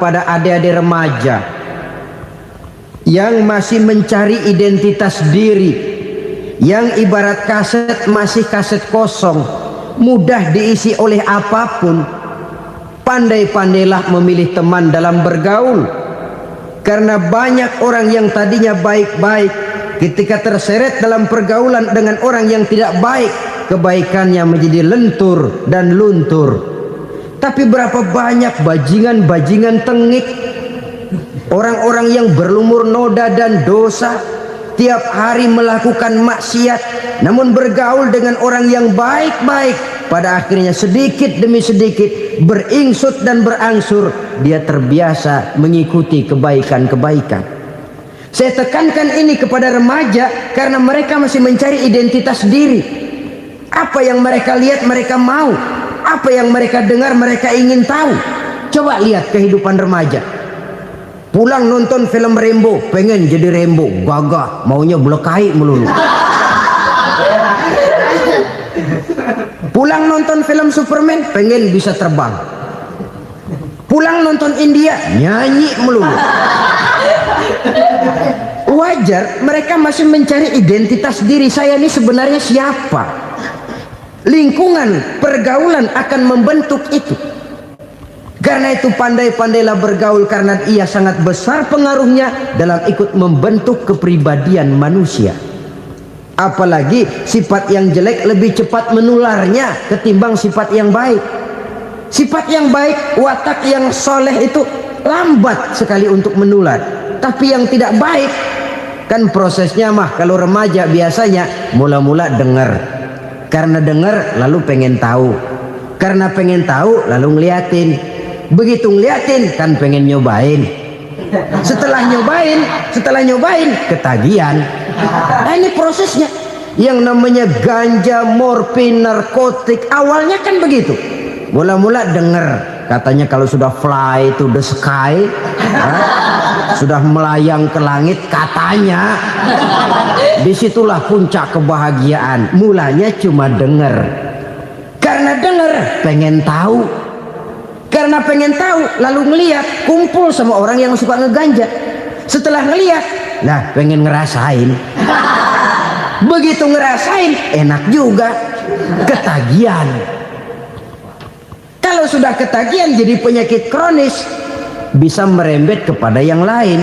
pada adik-adik remaja yang masih mencari identitas diri, yang ibarat kaset masih kaset kosong, mudah diisi oleh apapun. Pandai-pandailah memilih teman dalam bergaul, karena banyak orang yang tadinya baik-baik, ketika terseret dalam pergaulan dengan orang yang tidak baik, kebaikannya menjadi lentur dan luntur. Tapi berapa banyak bajingan-bajingan tengik, orang-orang yang berlumur noda dan dosa, tiap hari melakukan maksiat, namun bergaul dengan orang yang baik-baik, pada akhirnya sedikit demi sedikit beringsut dan berangsur dia terbiasa mengikuti kebaikan-kebaikan. Saya tekankan ini kepada remaja karena mereka masih mencari identitas diri. Apa yang mereka lihat mereka mau, apa yang mereka dengar mereka ingin tahu. Coba lihat kehidupan remaja. Pulang nonton film Rambo, pengen jadi Rambo, gagah, maunya belekai melulu. Pulang nonton film Superman, pengen bisa terbang. Pulang nonton India, nyanyi melulu. Wajar, mereka masih mencari identitas diri. Saya ini sebenarnya siapa? Lingkungan, pergaulan akan membentuk itu. Karena itu pandai-pandailah bergaul, karena ia sangat besar pengaruhnya dalam ikut membentuk kepribadian manusia. Apalagi sifat yang jelek lebih cepat menularnya ketimbang sifat yang baik. Sifat yang baik, watak yang soleh itu lambat sekali untuk menular. Tapi yang tidak baik, kan prosesnya mah kalau remaja biasanya mula-mula dengar. Karena dengar lalu pengen tahu. Karena pengen tahu lalu ngeliatin. Begitu ngeliatin kan pengen nyobain. Setelah nyobain ketagihan. Nah, ini prosesnya. Yang namanya ganja, morfin, narkotik awalnya kan begitu. Mula-mula denger katanya kalau sudah fly to the sky, sudah melayang ke langit katanya, disitulah puncak kebahagiaan. Mulanya cuma denger. Karena denger pengen tahu. Karena pengen tahu lalu ngeliat, kumpul sama orang yang suka ngeganja. Setelah ngeliat, nah pengen ngerasain. Begitu ngerasain enak juga, ketagihan. Kalau sudah ketagihan jadi penyakit kronis, bisa merembet kepada yang lain.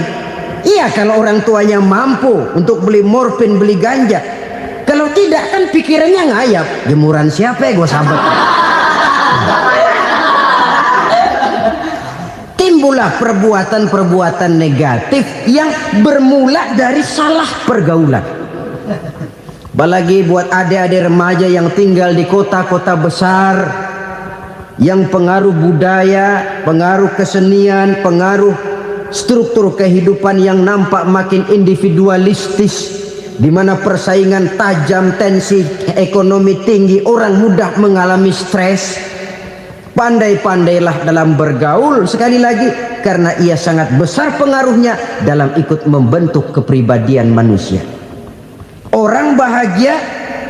Iya, kalau orang tuanya mampu untuk beli morfin, beli ganja. Kalau tidak kan pikirannya ngayap, jemuran siapa ya gue sabet. Timbullah perbuatan-perbuatan negatif yang bermula dari salah pergaulan. Apalagi buat adik-adik remaja yang tinggal di kota-kota besar, yang pengaruh budaya, pengaruh kesenian, pengaruh struktur kehidupan yang nampak makin individualistis, di mana persaingan tajam, tensi ekonomi tinggi, orang mudah mengalami stres. Pandai-pandailah dalam bergaul, sekali lagi, karena ia sangat besar pengaruhnya dalam ikut membentuk kepribadian manusia. Orang bahagia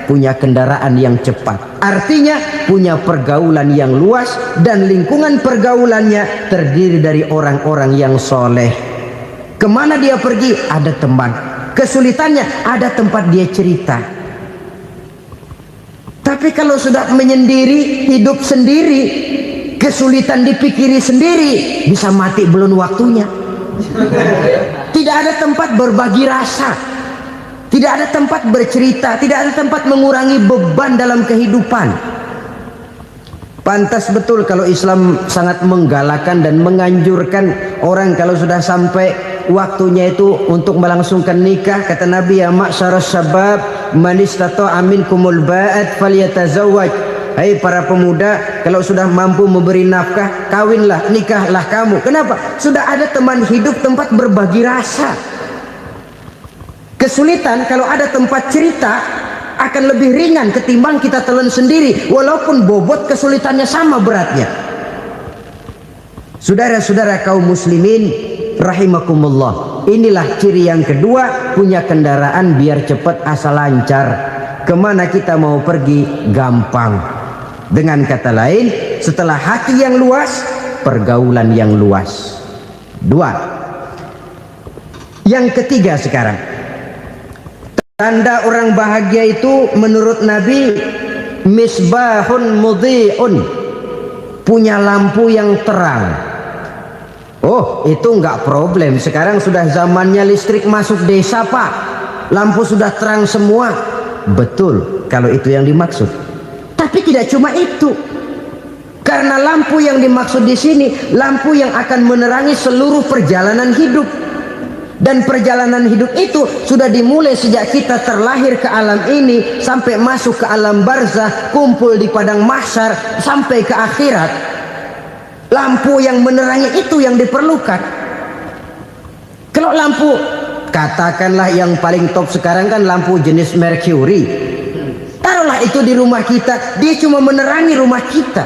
punya kendaraan yang cepat, artinya punya pergaulan yang luas, dan lingkungan pergaulannya terdiri dari orang-orang yang soleh. Kemana dia pergi ada teman, kesulitannya ada tempat dia cerita. Tapi kalau sudah menyendiri, hidup sendiri, kesulitan dipikiri sendiri, bisa mati belum waktunya. Tidak ada tempat berbagi rasa, tidak ada tempat bercerita, tidak ada tempat mengurangi beban dalam kehidupan. Pantas betul kalau Islam sangat menggalakkan dan menganjurkan orang kalau sudah sampai waktunya itu untuk melangsungkan nikah. Kata Nabi, ya ma'syaras syabab man istata'a minkumul ba'at falyatazawwaj. Hai para pemuda, kalau sudah mampu memberi nafkah, kawinlah, nikahlah kamu. Kenapa? Sudah ada teman hidup, tempat berbagi rasa. Kesulitan kalau ada tempat cerita akan lebih ringan ketimbang kita telan sendiri, walaupun bobot kesulitannya sama beratnya. Saudara-saudara kaum muslimin rahimakumullah, inilah ciri yang kedua, punya kendaraan biar cepat asal lancar. Kemana kita mau pergi gampang. Dengan kata lain, setelah hati yang luas, pergaulan yang luas. Dua. Yang ketiga sekarang, tanda orang bahagia itu menurut Nabi misbahun mudhi'un, punya lampu yang terang. Oh, itu enggak problem. Sekarang sudah zamannya listrik masuk desa, Pak. Lampu sudah terang semua. Betul, kalau itu yang dimaksud. Tapi tidak cuma itu. Karena lampu yang dimaksud di sini, lampu yang akan menerangi seluruh perjalanan hidup. Dan perjalanan hidup itu sudah dimulai sejak kita terlahir ke alam ini sampai masuk ke alam barzah, kumpul di padang mahsyar sampai ke akhirat. Lampu yang menerangi itu yang diperlukan. Kalau lampu, katakanlah yang paling top sekarang kan lampu jenis Mercury. Taruhlah itu di rumah kita, dia cuma menerangi rumah kita,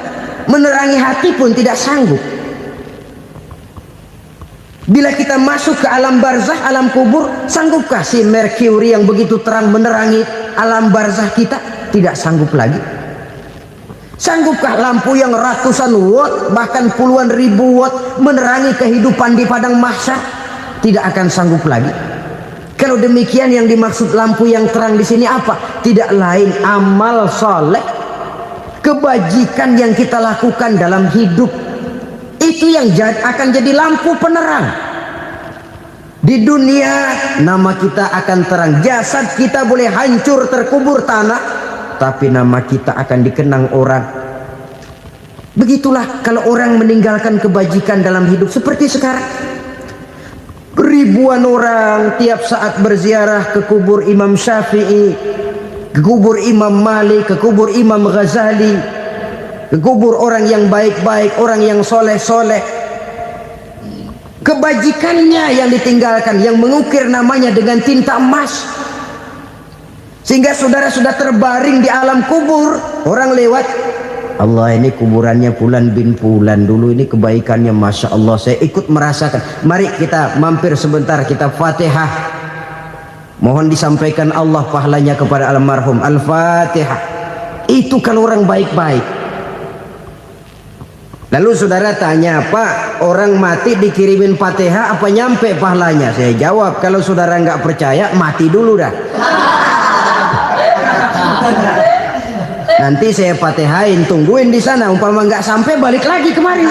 menerangi hati pun tidak sanggup. Bila kita masuk ke alam barzah, alam kubur, sanggupkah si Mercury yang begitu terang menerangi alam barzah kita? Tidak sanggup lagi. Sanggupkah lampu yang ratusan watt, bahkan puluhan ribu watt menerangi kehidupan di padang mahsyar? Tidak akan sanggup lagi. Kalau demikian, yang dimaksud lampu yang terang di sini apa? Tidak lain amal soleh, kebajikan yang kita lakukan dalam hidup. Itu yang akan jadi lampu penerang. Di dunia nama kita akan terang. Jasad kita boleh hancur terkubur tanah, tapi nama kita akan dikenang orang. Begitulah kalau orang meninggalkan kebajikan dalam hidup seperti sekarang. Ribuan orang tiap saat berziarah ke kubur Imam Syafi'i, ke kubur Imam Malik, ke kubur Imam Ghazali, ke kubur orang yang baik-baik, orang yang soleh-soleh. Kebajikannya yang ditinggalkan, yang mengukir namanya dengan tinta emas, sehingga saudara sudah terbaring di alam kubur. Orang lewat, Allah, ini kuburannya Fulan bin Fulan, dulu ini kebaikannya Masya Allah, saya ikut merasakan. Mari kita mampir sebentar, kita Fatihah, mohon disampaikan Allah pahalanya kepada almarhum. Al-Fatihah. Itu kalau orang baik-baik. Lalu saudara tanya, Pak, orang mati dikirimin Fatihah apa nyampe pahalanya? Saya jawab, kalau saudara nggak percaya, mati dulu dah. Nanti saya Fatihain, tungguin di sana. Umpama nggak sampai, balik lagi kemari.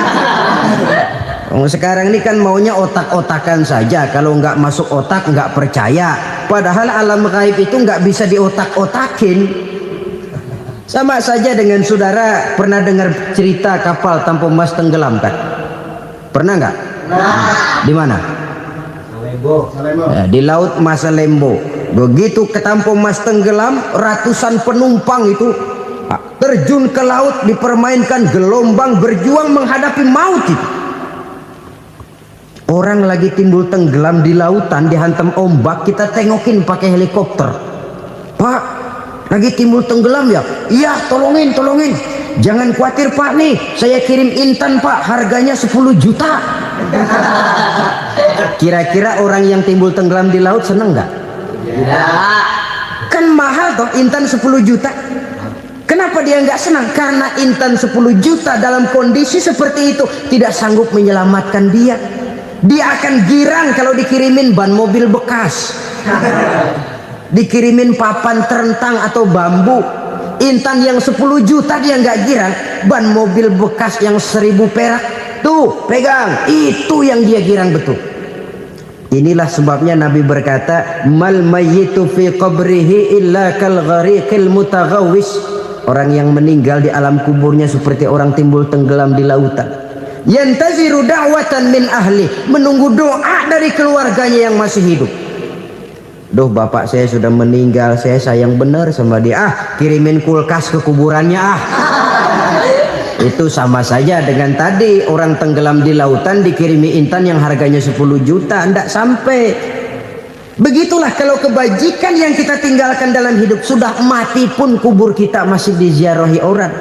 Sekarang ini kan maunya otak-otakan saja. Kalau nggak masuk otak, nggak percaya. Padahal alam gaib itu nggak bisa diotak-otakin. Sama saja dengan saudara pernah dengar cerita kapal tanpa emas tenggelam kan? Pernah nggak? Di mana? Ya, di laut Masalembo. Begitu ke tanpa emas tenggelam, ratusan penumpang itu terjun ke laut, dipermainkan gelombang, berjuang menghadapi maut itu. Orang lagi timbul tenggelam di lautan, dihantam ombak, kita tengokin pakai helikopter. Pak, lagi timbul tenggelam ya? Iya, tolongin. Jangan khawatir Pak, nih saya kirim intan Pak, harganya 10 juta. Kira-kira orang yang timbul tenggelam di laut seneng nggak? Ya. Kan mahal toh intan 10 juta. Kenapa dia nggak senang? Karena intan 10 juta dalam kondisi seperti itu tidak sanggup menyelamatkan dia. Dia akan girang kalau dikirimin ban mobil bekas, dikirimin papan terentang atau bambu. Intan yang 10 juta dia nggak girang. Ban mobil bekas yang 1000 perak, tuh pegang, itu yang dia girang betul. Inilah sebabnya Nabi berkata, mal mayyitu fi qabrihi illa kal ghariqil mutaghawwis. Orang yang meninggal di alam kuburnya seperti orang timbul tenggelam di lautan. Yantaziru da'watan min ahli, menunggu doa dari keluarganya yang masih hidup. Duh, bapak saya sudah meninggal, saya sayang benar sama dia. Kirimin kulkas ke kuburannya Itu sama saja dengan tadi orang tenggelam di lautan dikirimi intan yang harganya 10 juta, ndak sampai. Begitulah kalau kebajikan yang kita tinggalkan dalam hidup, sudah mati pun kubur kita masih diziarahi orang.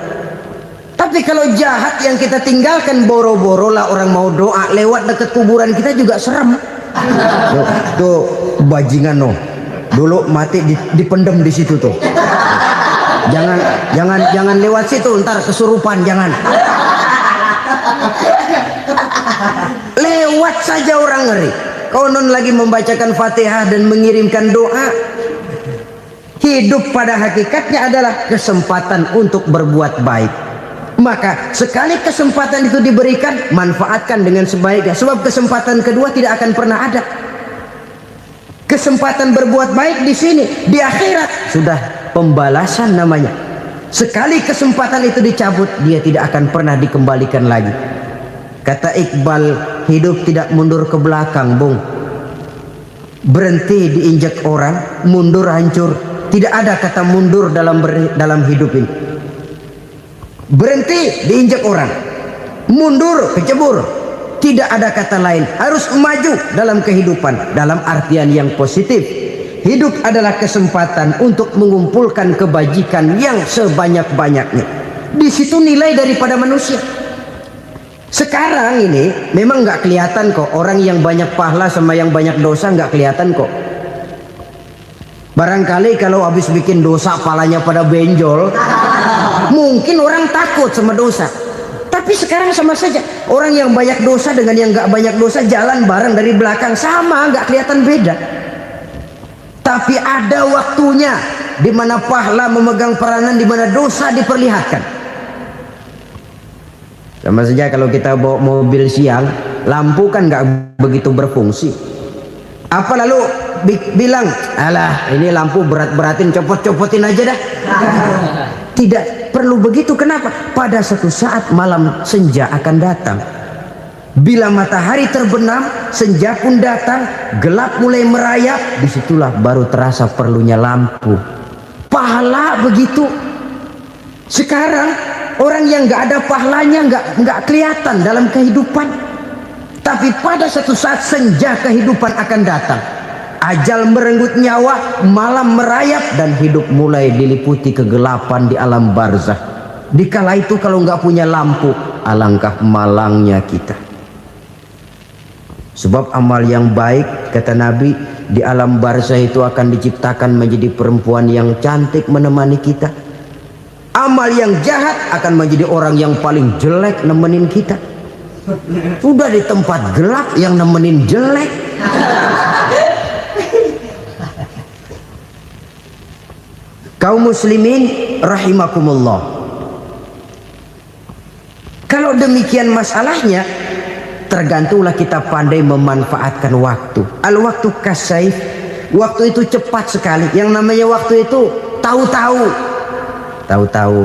Tapi kalau jahat yang kita tinggalkan, boro-boro lah orang mau doa lewat dekat kuburan kita juga serem. Tuh bajingan no, dulu mati dipendem di situ tuh. Jangan lewat situ, ntar kesurupan, jangan. lewat saja orang ngeri. Konon lagi membacakan Fatihah dan mengirimkan doa. Hidup pada hakikatnya adalah kesempatan untuk berbuat baik. Maka sekali kesempatan itu diberikan, manfaatkan dengan sebaiknya. Sebab kesempatan kedua tidak akan pernah ada. Kesempatan berbuat baik di sini, di akhirat sudah pembalasan namanya. Sekali kesempatan itu dicabut, dia tidak akan pernah dikembalikan lagi. Kata Iqbal, hidup tidak mundur ke belakang, Bung. Berhenti diinjak orang, mundur hancur. Tidak ada kata mundur dalam hidup ini. Berhenti diinjak orang, mundur kecebur. Tidak ada kata lain. Harus maju dalam kehidupan, dalam artian yang positif. Hidup adalah kesempatan untuk mengumpulkan kebajikan yang sebanyak-banyaknya. Di situ nilai daripada manusia. Sekarang ini memang nggak kelihatan kok, orang yang banyak pahala sama yang banyak dosa nggak kelihatan kok. Barangkali kalau habis bikin dosa palanya pada benjol, mungkin orang takut sama dosa. Tapi sekarang sama saja, orang yang banyak dosa dengan yang nggak banyak dosa jalan bareng dari belakang, sama, nggak kelihatan beda. Tapi ada waktunya di mana pahala memegang peranan, di mana dosa diperlihatkan. Sama saja kalau kita bawa mobil siang, lampu kan nggak begitu berfungsi. Apa lalu bilang, alah ini lampu berat-beratin, copot-copotin aja dah. Tidak perlu begitu. Kenapa? Pada suatu saat malam senja akan datang. Bila matahari terbenam, senja pun datang, gelap mulai merayap, disitulah baru terasa perlunya lampu. Pahala begitu. Sekarang orang yang nggak ada pahalanya nggak kelihatan dalam kehidupan. Tapi pada suatu saat senja kehidupan akan datang. Ajal merenggut nyawa, malam merayap, dan hidup mulai diliputi kegelapan di alam barzah. Dikala itu kalau nggak punya lampu, alangkah malangnya kita. Sebab amal yang baik, kata Nabi, di alam barzah itu akan diciptakan menjadi perempuan yang cantik menemani kita. Amal yang jahat akan menjadi orang yang paling jelek nemenin kita. Sudah di tempat gelap yang nemenin jelek. Kaum muslimin rahimakumullah. Kalau demikian masalahnya, tergantunglah kita pandai memanfaatkan waktu. Al-waktu kasaif. Waktu itu cepat sekali. Yang namanya waktu itu tahu-tahu. Tahu-tahu.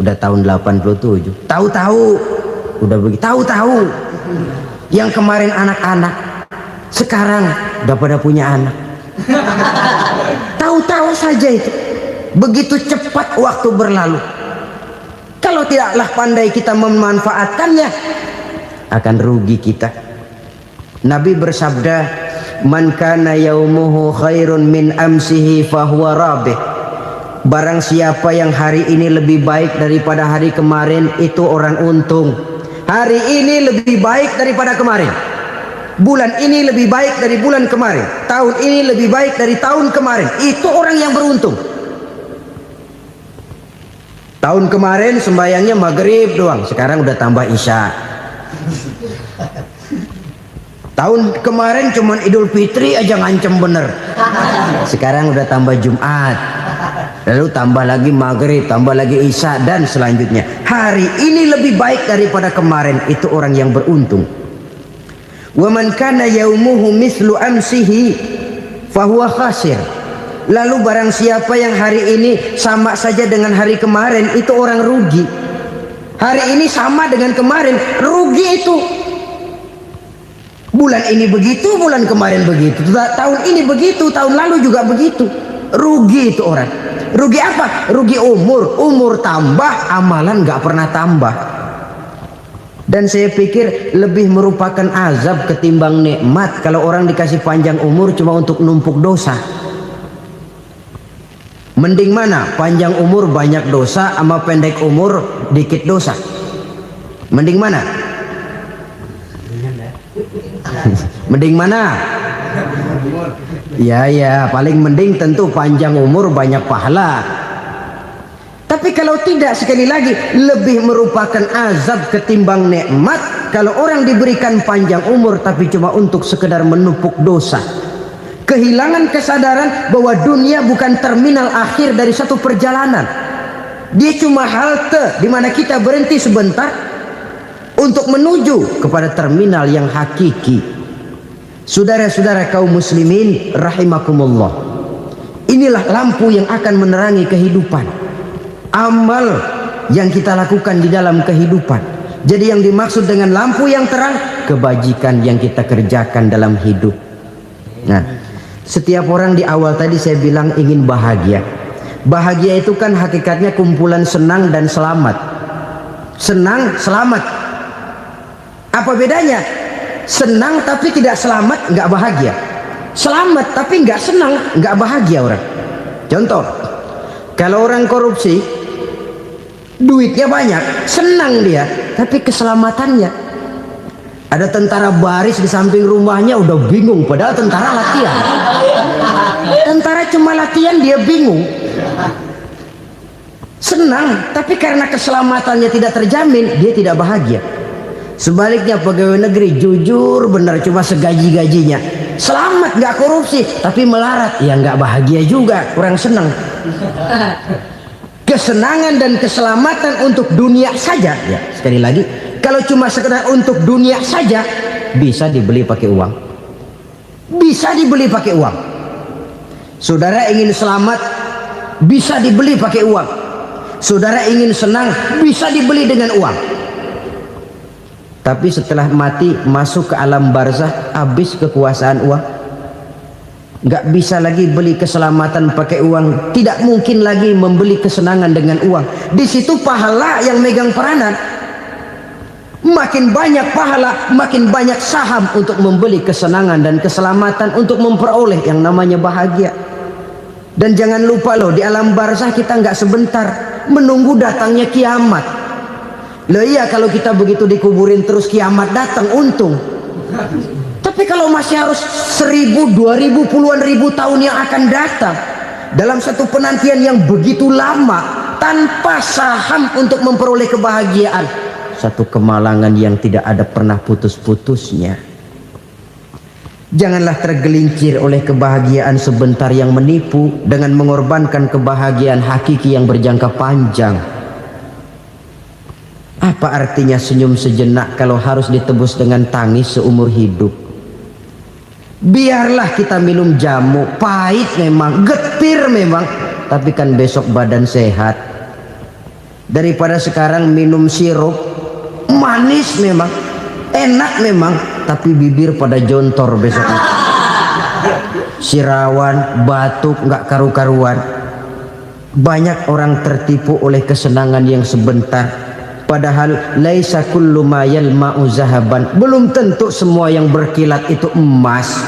Udah tahun 87. Tahu-tahu. Udah begitu. Tahu-tahu. Yang kemarin anak-anak, sekarang udah pada punya anak. Tahu-tahu saja itu. Begitu cepat waktu berlalu. Kalau tidaklah pandai kita memanfaatkannya, akan rugi kita. Nabi bersabda, man kana yaumuhu khairun min amsihi fahuwa rabih. Barang siapa yang hari ini lebih baik daripada hari kemarin, itu orang untung. Hari ini lebih baik daripada kemarin. Bulan ini lebih baik dari bulan kemarin. Tahun ini lebih baik dari tahun kemarin. Itu orang yang beruntung. Tahun kemarin sembayangnya maghrib doang, sekarang udah tambah isya. Tahun kemarin cuman Idul Fitri aja ngancem bener, sekarang udah tambah Jumat, lalu tambah lagi maghrib, tambah lagi isya, dan selanjutnya. Hari ini lebih baik daripada kemarin, itu orang yang beruntung. Wa man kana yaumuhu mislu amsihi fahuwa khasir. Lalu barang siapa yang hari ini sama saja dengan hari kemarin, itu orang rugi. Hari ini sama dengan kemarin, rugi itu. Bulan ini begitu, bulan kemarin begitu, tahun ini begitu, tahun lalu juga begitu. Rugi itu orang. Rugi apa? Rugi umur. Umur tambah, amalan gak pernah tambah. Dan saya pikir lebih merupakan azab ketimbang nikmat kalau orang dikasih panjang umur cuma untuk numpuk dosa. Mending mana? Panjang umur banyak dosa sama pendek umur dikit dosa? Mending mana? Mending mana? Ya, paling mending tentu panjang umur banyak pahala. Tapi kalau tidak, sekali lagi, lebih merupakan azab ketimbang nikmat kalau orang diberikan panjang umur tapi cuma untuk sekedar menumpuk dosa, kehilangan kesadaran bahwa dunia bukan terminal akhir dari satu perjalanan. Dia cuma halte di mana kita berhenti sebentar untuk menuju kepada terminal yang hakiki. Saudara-saudara kaum muslimin rahimakumullah, inilah lampu yang akan menerangi kehidupan, amal yang kita lakukan di dalam kehidupan. Jadi yang dimaksud dengan lampu yang terang, kebajikan yang kita kerjakan dalam hidup. Nah, setiap orang di awal tadi saya bilang ingin bahagia. Bahagia itu kan hakikatnya kumpulan senang dan selamat. Senang, selamat. Apa bedanya? Senang tapi tidak selamat, nggak bahagia. Selamat tapi nggak senang, nggak bahagia orang. Contoh, kalau orang korupsi, duitnya banyak, senang dia, tapi keselamatannya. Ada tentara baris di samping rumahnya udah bingung, padahal tentara latihan. Tentara cuma latihan, dia bingung. Senang, tapi karena keselamatannya tidak terjamin, dia tidak bahagia. Sebaliknya pegawai negeri jujur benar, cuma segaji-gajinya, selamat nggak korupsi, tapi melarat, ya nggak bahagia juga, kurang senang. Kesenangan dan keselamatan untuk dunia saja, ya sekali lagi, kalau cuma sekedar untuk dunia saja, bisa dibeli pakai uang, bisa dibeli pakai uang. Saudara ingin selamat, bisa dibeli pakai uang. Saudara ingin senang, bisa dibeli dengan uang. Tapi setelah mati masuk ke alam barzah, habis kekuasaan uang. Nggak bisa lagi beli keselamatan pakai uang, tidak mungkin lagi membeli kesenangan dengan uang. Di situ pahala yang megang peranan. Makin banyak pahala, makin banyak saham untuk membeli kesenangan dan keselamatan, untuk memperoleh yang namanya bahagia. Dan jangan lupa loh, di alam barzah kita nggak sebentar, menunggu datangnya kiamat. Loh iya, kalau kita begitu dikuburin terus kiamat datang, untung. Tapi kalau masih harus 1000, 2000, puluhan ribu tahun yang akan datang, dalam satu penantian yang begitu lama, tanpa saham untuk memperoleh kebahagiaan, satu kemalangan yang tidak ada pernah putus-putusnya. Janganlah tergelincir oleh kebahagiaan sebentar yang menipu dengan mengorbankan kebahagiaan hakiki yang berjangka panjang. Apa artinya senyum sejenak kalau harus ditebus dengan tangis seumur hidup? Biarlah kita minum jamu, pahit memang, getir memang, tapi kan besok badan sehat. Daripada sekarang minum sirup, manis memang, enak memang, tapi bibir pada jontor besoknya. Sirawan, batuk, nggak karu-karuan. Banyak orang tertipu oleh kesenangan yang sebentar. Padahal laisa kullu ma yalma'u zahaban. Belum tentu semua yang berkilat itu emas.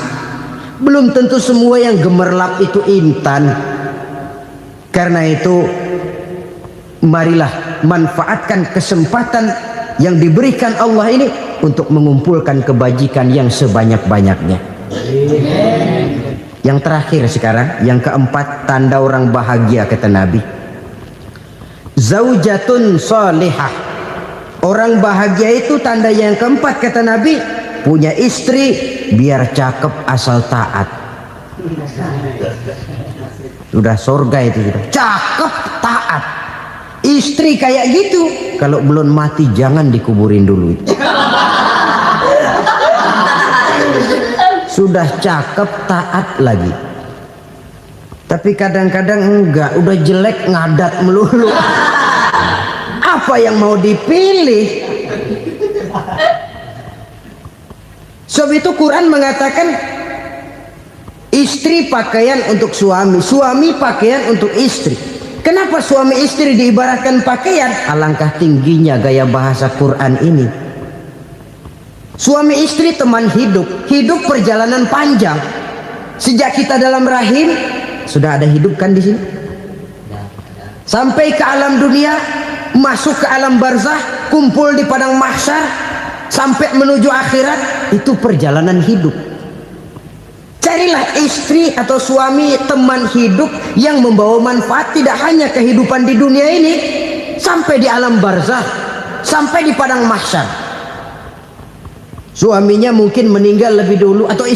Belum tentu semua yang gemerlap itu intan. Karena itu, marilah manfaatkan kesempatan yang diberikan Allah ini untuk mengumpulkan kebajikan yang sebanyak-banyaknya. Yang terakhir sekarang, yang keempat, tanda orang bahagia kata Nabi. Zaujatun salihah. Orang bahagia itu tanda yang keempat kata Nabi, punya istri biar cakep asal taat. Sudah surga itu sudah. Cakep taat. Istri kayak gitu, kalau belum mati jangan dikuburin dulu itu. Sudah cakep taat lagi. Tapi kadang-kadang enggak, udah jelek ngadat melulu. Apa yang mau dipilih? Sebab itu Quran mengatakan istri pakaian untuk suami, suami pakaian untuk istri. Kenapa suami istri diibaratkan pakaian? Alangkah tingginya gaya bahasa Quran ini. Suami istri teman hidup, hidup perjalanan panjang. Sejak kita dalam rahim sudah ada hidup kan di sini. Sampai ke alam dunia, masuk ke alam barzah, kumpul di padang mahsyar, sampai menuju akhirat, itu perjalanan hidup. Carilah istri atau suami teman hidup yang membawa manfaat tidak hanya kehidupan di dunia ini, sampai di alam barzah, sampai di padang mahsyar. Suaminya mungkin meninggal lebih dulu atau